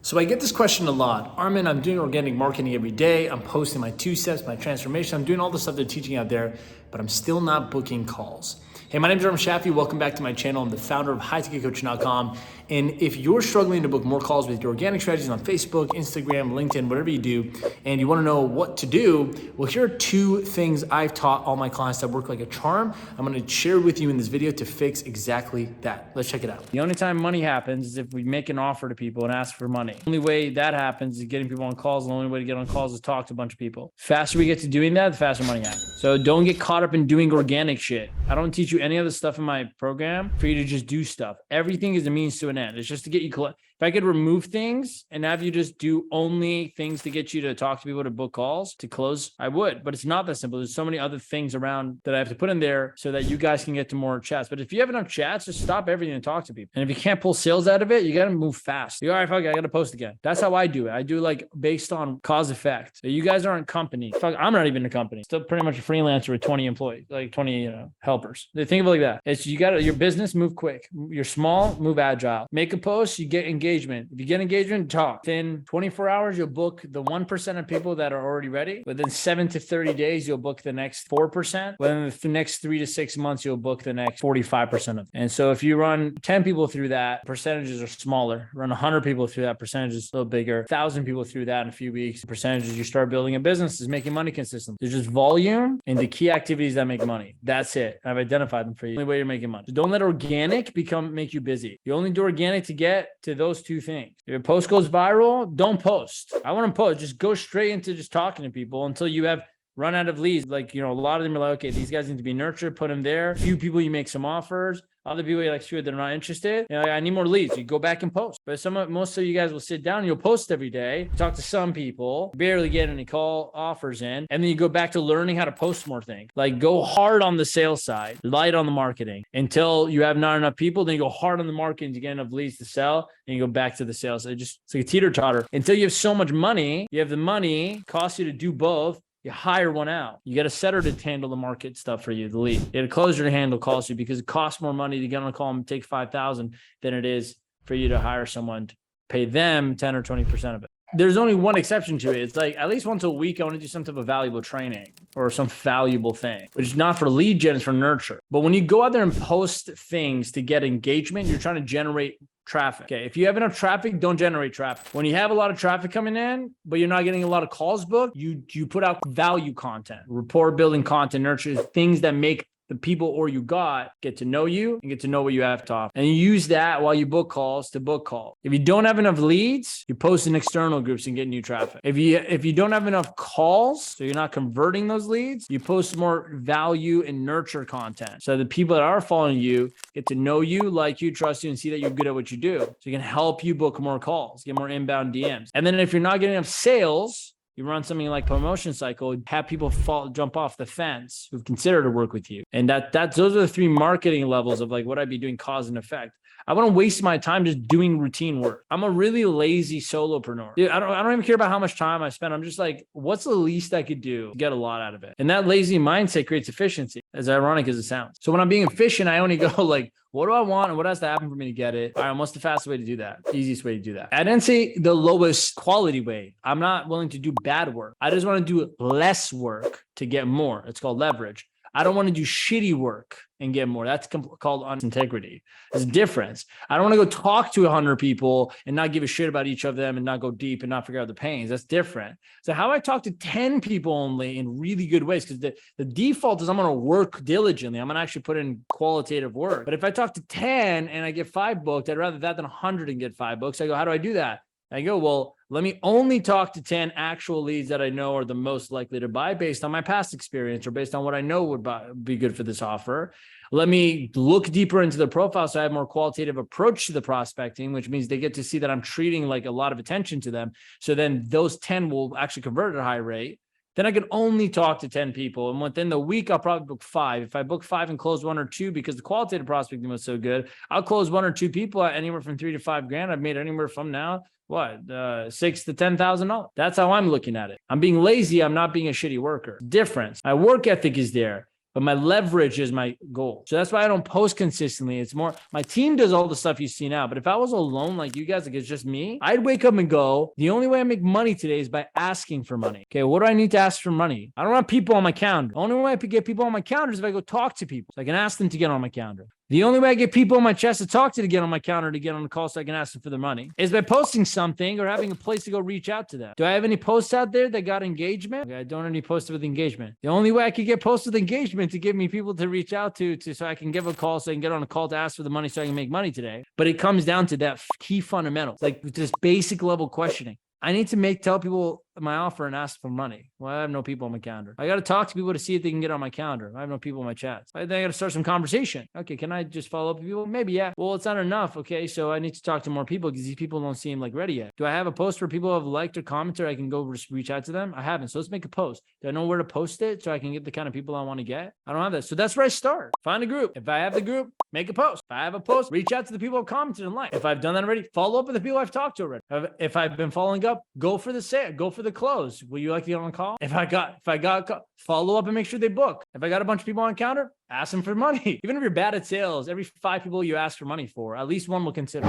So I get this question a lot. Armin, I'm doing organic marketing every day. I'm posting my 2 steps, my transformation. I'm doing all the stuff they're teaching out there, but I'm still not booking calls. Hey, my name is Armin Shafee. Welcome back to my channel. I'm the founder of hightechcoaching.com. And if you're struggling to book more calls with your organic strategies on Facebook, Instagram, LinkedIn, whatever you do, and you want to know what to do, well, here are 2 things I've taught all my clients that work like a charm. I'm going to share with you in this video to fix exactly that. Let's check it out. The only time money happens is if we make an offer to people and ask for money. The only way that happens is getting people on calls. The only way to get on calls is talk to a bunch of people. The faster we get to doing that, the faster money happens. So don't get caught up in doing organic shit. I don't teach you any of the stuff in my program for you to just do stuff. Everything is a means to an end. It's just to get you if I could remove things and have you just do only things to get you to talk to people, to book calls, to close, I would. But it's not that simple. There's so many other things around that I have to put in there so that you guys can get to more chats. But if you have enough chats, just stop everything and talk to people. And if you can't pull sales out of it, you got to move fast. You're all right, fuck it, I got to post again. That's how I do it. I do like based on cause effect. So you guys aren't company. Fuck, I'm not even a company. Still pretty much a freelancer with 20 employees, like 20 helpers. They think of it like that. It's you got to, your business, move quick. You're small, move agile. Make a post, you get engagement. If you get engagement, talk. Within 24 hours, you'll book the 1% of people that are already ready. Within 7 to 30 days, you'll book the next 4%. Within the next 3 to 6 months, you'll book the next 45% of them. And so if you run 10 people through that, percentages are smaller. Run 100 people through that, percentage is a little bigger. 1,000 people through that in a few weeks, percentages you start building a business is making money consistently. There's just volume and the key activities that make money. That's it. I've identified them for you. The only way you're making money. So don't let organic make you busy. You only do organic to get to those 2 things. If a post goes viral, don't post. I want to post. Just go straight into just talking to people until you have run out of leads. Like, a lot of them are like, okay, these guys need to be nurtured, put them there. A few people, you make some offers. Other people, you're like, sure, they're not interested. I need more leads. You go back and post. But most of you guys will sit down and you'll post every day, talk to some people, barely get any call offers in. And then you go back to learning how to post more things. Like go hard on the sales side, light on the marketing until you have not enough people. Then you go hard on the marketing to get enough leads to sell. And you go back to the sales. It's like a teeter totter until you have so much money. You have the money, costs you to do both. You hire one out. You get a setter to handle the market stuff for you, the lead. You get a closer to handle calls you because it costs more money to get on a call and take 5,000 than it is for you to hire someone to pay them 10 or 20% of it. There's only one exception to it. It's like at least once a week, I want to do some type of valuable training or some valuable thing, which is not for lead gen, it's for nurture. But when you go out there and post things to get engagement, you're trying to generate traffic. Okay. If you have enough traffic, don't generate traffic. When you have a lot of traffic coming in, but you're not getting a lot of calls booked, you put out value content, rapport building content, nurture things that make the people or you get to know you and get to know what you have to offer. And you use that while you book calls to book calls. If you don't have enough leads, you post in external groups and get new traffic. If you don't have enough calls, so you're not converting those leads, you post more value and nurture content. So the people that are following you get to know you, like you, trust you, and see that you're good at what you do. So you can help you book more calls, get more inbound DMs. And then if you're not getting enough sales, you run something like promotion cycle, have people jump off the fence who've considered to work with you. And those are the 3 marketing levels of like what I'd be doing cause and effect. I want to waste my time just doing routine work. I'm a really lazy solopreneur. Dude, I don't even care about how much time I spend. I'm just like, what's the least I could do to get a lot out of it? And that lazy mindset creates efficiency, as ironic as it sounds. So when I'm being efficient, I only go like, what do I want and what has to happen for me to get it? All right, what's the fastest way to do that? Easiest way to do that. I didn't say the lowest quality way. I'm not willing to do bad work. I just want to do less work to get more. It's called leverage. I don't want to do shitty work and get more. That's called integrity. There's a difference. I don't want to go talk to 100 people and not give a shit about each of them and not go deep and not figure out the pains. That's different. So how I talk to 10 people only in really good ways, because the default is I'm going to work diligently. I'm going to actually put in qualitative work. But if I talk to 10 and I get 5 booked, I'd rather that than 100 and get 5 books. I go, how do I do that? I go, well, let me only talk to 10 actual leads that I know are the most likely to buy based on my past experience or based on what I know would be good for this offer. Let me look deeper into the profile so I have more qualitative approach to the prospecting, which means they get to see that I'm treating like a lot of attention to them. So then those 10 will actually convert at a high rate. Then I can only talk to 10 people. And within the week, I'll probably book 5. If I book 5 and close 1 or 2, because the qualitative prospecting was so good, I'll close 1 or 2 people at anywhere from 3 to 5 grand. I've made anywhere from now $6,000 to $10,000. That's how I'm looking at it. I'm being lazy. I'm not being a shitty worker. Difference. My work ethic is there. but my leverage is my goal. So that's why I don't post consistently. It's more, my team does all the stuff you see now. But if I was alone like you guys, like it's just me, I'd wake up and go, the only way I make money today is by asking for money. Okay, what do I need to ask for money? I don't have people on my calendar. The only way I could get people on my calendar is if I go talk to people. So I can ask them to get on my calendar. The only way I get people on my chest to talk to get on my calendar to get on the call so I can ask them for their money is by posting something or having a place to go reach out to them. Do I have any posts out there that got engagement? Okay, I don't have any posts with engagement. The only way I could get posts with engagement to give me people to reach out to so I can give a call so I can get on a call to ask for the money so I can make money today. But it comes down to that key fundamental, like just basic level questioning. I need to tell people my offer and ask for money. Well, I have no people on my calendar. I got to talk to people to see if they can get on my calendar. I have no people in my chats. I got to start some conversation. Okay, can I just follow up with people? Maybe, yeah. Well, it's not enough. Okay, so I need to talk to more people because these people don't seem like ready yet. Do I have a post where people have liked or commented? I can go reach out to them? I haven't. So let's make a post. Do I know where to post it so I can get the kind of people I want to get? I don't have that. So that's where I start. Find a group. If I have the group, make a post. If I have a post, reach out to the people who have commented and liked. If I've done that already, follow up with the people I've talked to already. If I've been following up, go for the sale, go for the close. Will you like to get on a call? If I got follow up and make sure they book. If I got a bunch of people on counter, ask them for money. Even if you're bad at sales, every 5 people you ask for money for, at least one will consider.